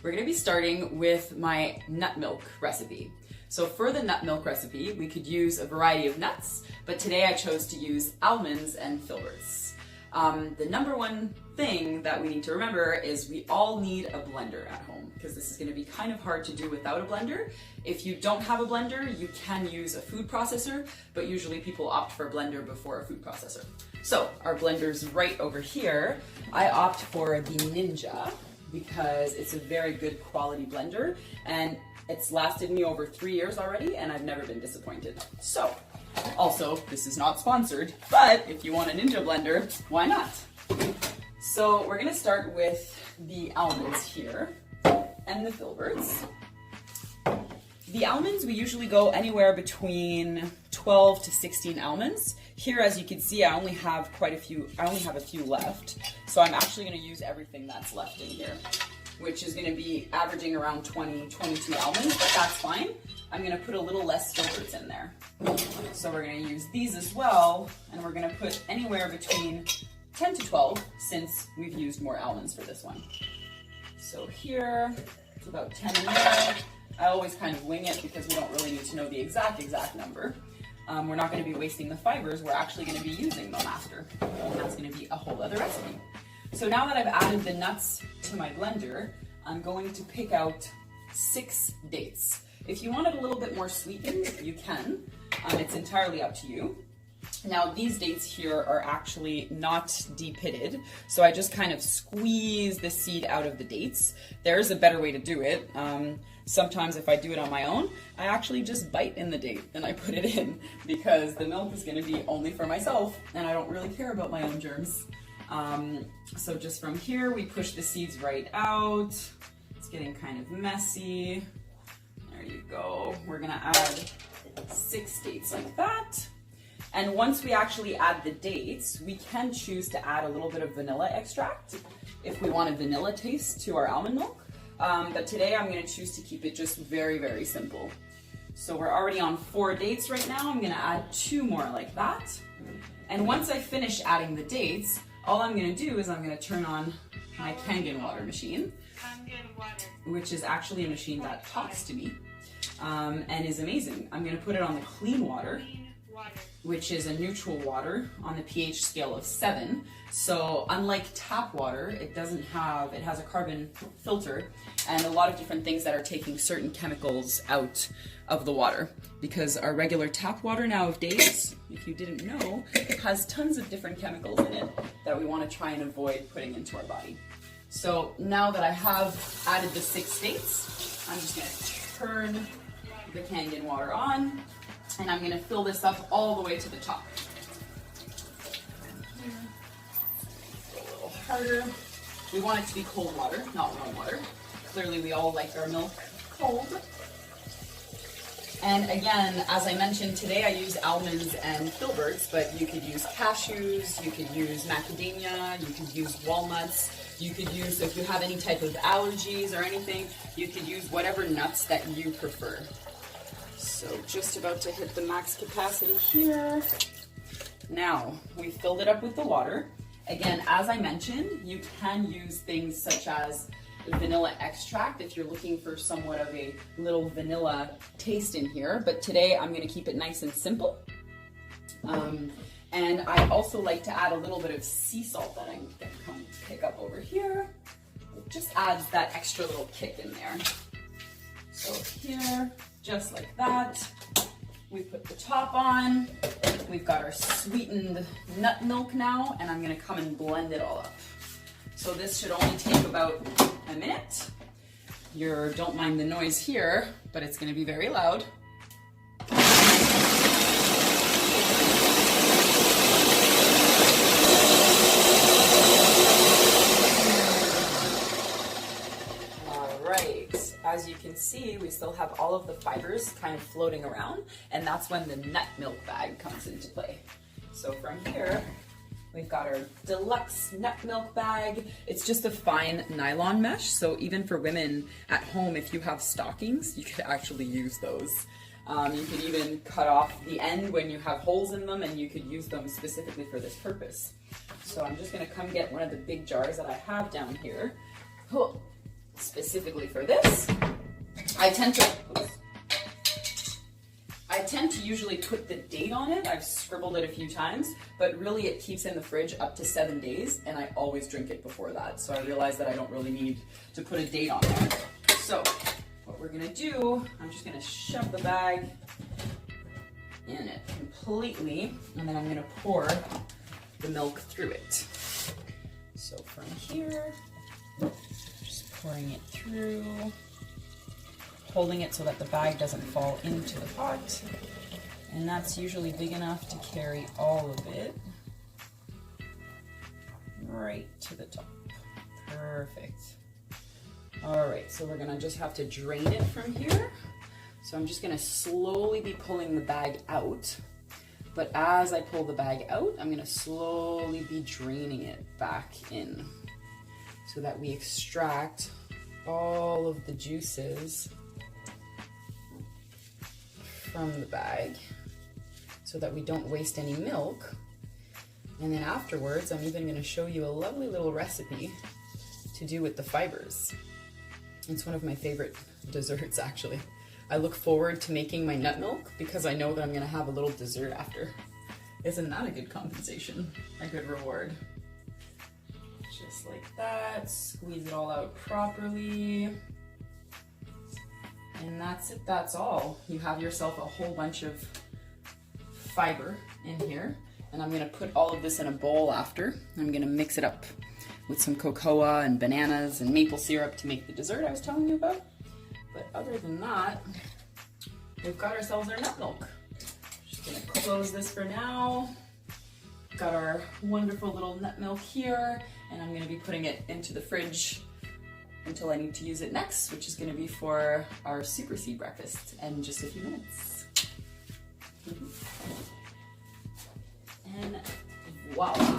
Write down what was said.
We're gonna be starting with my nut milk recipe. So for the nut milk recipe, we could use a variety of nuts, but today I chose to use almonds and filberts. The number one thing that we need to remember is we all need a blender at home, because this is going to be kind of hard to do without a blender. If you don't have a blender, you can use a food processor, but usually people opt for a blender before a food processor. So our blender's right over here. I opt for the Ninja because it's a very good quality blender, and it's lasted me over 3 years already, and I've never been disappointed. So, also, this is not sponsored, but if you want a Ninja blender, why not? So we're gonna start with the almonds here and the filberts. The almonds, we usually go anywhere between 12 to 16 almonds. Here, as you can see, I only have a few left. So I'm actually gonna use everything that's left in here, which is gonna be averaging around 22 almonds, but that's fine. I'm gonna put a little less filberts in there. So we're gonna use these as well, and we're gonna put anywhere between 10 to 12, since we've used more almonds for this one. So here, it's about 10 in there. I always kind of wing it because we don't really need to know the exact number. We're not gonna be wasting the fibers, we're actually gonna be using them after. And that's gonna be a whole other recipe. So now that I've added the nuts to my blender, I'm going to pick out 6 dates. If you want it a little bit more sweetened, you can. It's entirely up to you. Now these dates here are actually not de-pitted, so I just kind of squeeze the seed out of the dates. There's a better way to do it. Sometimes if I do it on my own, I actually just bite in the date and I put it in, because the milk is gonna be only for myself and I don't really care about my own germs. So just from here, we push the seeds right out. It's getting kind of messy. There you go. We're gonna add 6 dates like that. And once we actually add the dates, we can choose to add a little bit of vanilla extract if we want a vanilla taste to our almond milk. But today I'm gonna choose to keep it just very, very simple. So we're already on 4 dates right now. I'm gonna add 2 more like that. And once I finish adding the dates, all I'm gonna do is I'm gonna turn on my Kangen water machine, which is actually a machine that talks to me and is amazing. I'm gonna put it on the clean water, which is a neutral water on the pH scale of 7. So unlike tap water, it has a carbon filter and a lot of different things that are taking certain chemicals out of the water, because our regular tap water nowadays, if you didn't know, has tons of different chemicals in it that we want to try and avoid putting into our body. So now that I have added the 6 dates, I'm just going to turn the Kangen water on, and I'm going to fill this up all the way to the top. A little harder. We want it to be cold water, not warm water. Clearly we all like our milk cold. And again, as I mentioned, today I use almonds and filberts, but you could use cashews, you could use macadamia, you could use walnuts, you could use, if you have any type of allergies or anything, you could use whatever nuts that you prefer. So just about to hit the max capacity here. Now, we filled it up with the water. Again, as I mentioned, you can use things such as vanilla extract if you're looking for somewhat of a little vanilla taste in here, but today I'm going to keep it nice and simple. And I also like to add a little bit of sea salt that I'm going to come pick up over here. It just adds that extra little kick in there. So here, just like that, we put the top on. We've got our sweetened nut milk now, and I'm going to come and blend it all up. So this should only take about a minute. Don't mind the noise here, but it's going to be very loud. All right, as you can see, we still have all of the fibers kind of floating around, and that's when the nut milk bag comes into play. So from here, we've got our deluxe nut milk bag. It's just a fine nylon mesh, so even for women at home, if you have stockings, you could actually use those. You could even cut off the end when you have holes in them, and you could use them specifically for this purpose. So I'm just gonna come get one of the big jars that I have down here. specifically for this. I tend to usually put the date on it. I've scribbled it a few times, but really it keeps in the fridge up to 7 days, and I always drink it before that. So I realized that I don't really need to put a date on there. So what we're gonna do, I'm just gonna shove the bag in it completely, and then I'm gonna pour the milk through it. So from here, just pouring it through, holding it so that the bag doesn't fall into the pot. And that's usually big enough to carry all of it right to the top. Perfect. All right, so we're gonna just have to drain it from here. So I'm just gonna slowly be pulling the bag out. But as I pull the bag out, I'm gonna slowly be draining it back in so that we extract all of the juices from the bag so that we don't waste any milk. And then afterwards, I'm even gonna show you a lovely little recipe to do with the fibers. It's one of my favorite desserts, actually. I look forward to making my nut milk because I know that I'm gonna have a little dessert after. Isn't that a good compensation? A good reward? Just like that, squeeze it all out properly. And that's it, that's all. You have yourself a whole bunch of fiber in here. And I'm gonna put all of this in a bowl after. I'm gonna mix it up with some cocoa and bananas and maple syrup to make the dessert I was telling you about. But other than that, we've got ourselves our nut milk. Just gonna close this for now. Got our wonderful little nut milk here, and I'm gonna be putting it into the fridge until I need to use it next, which is gonna be for our super seed breakfast in just a few minutes. And voila.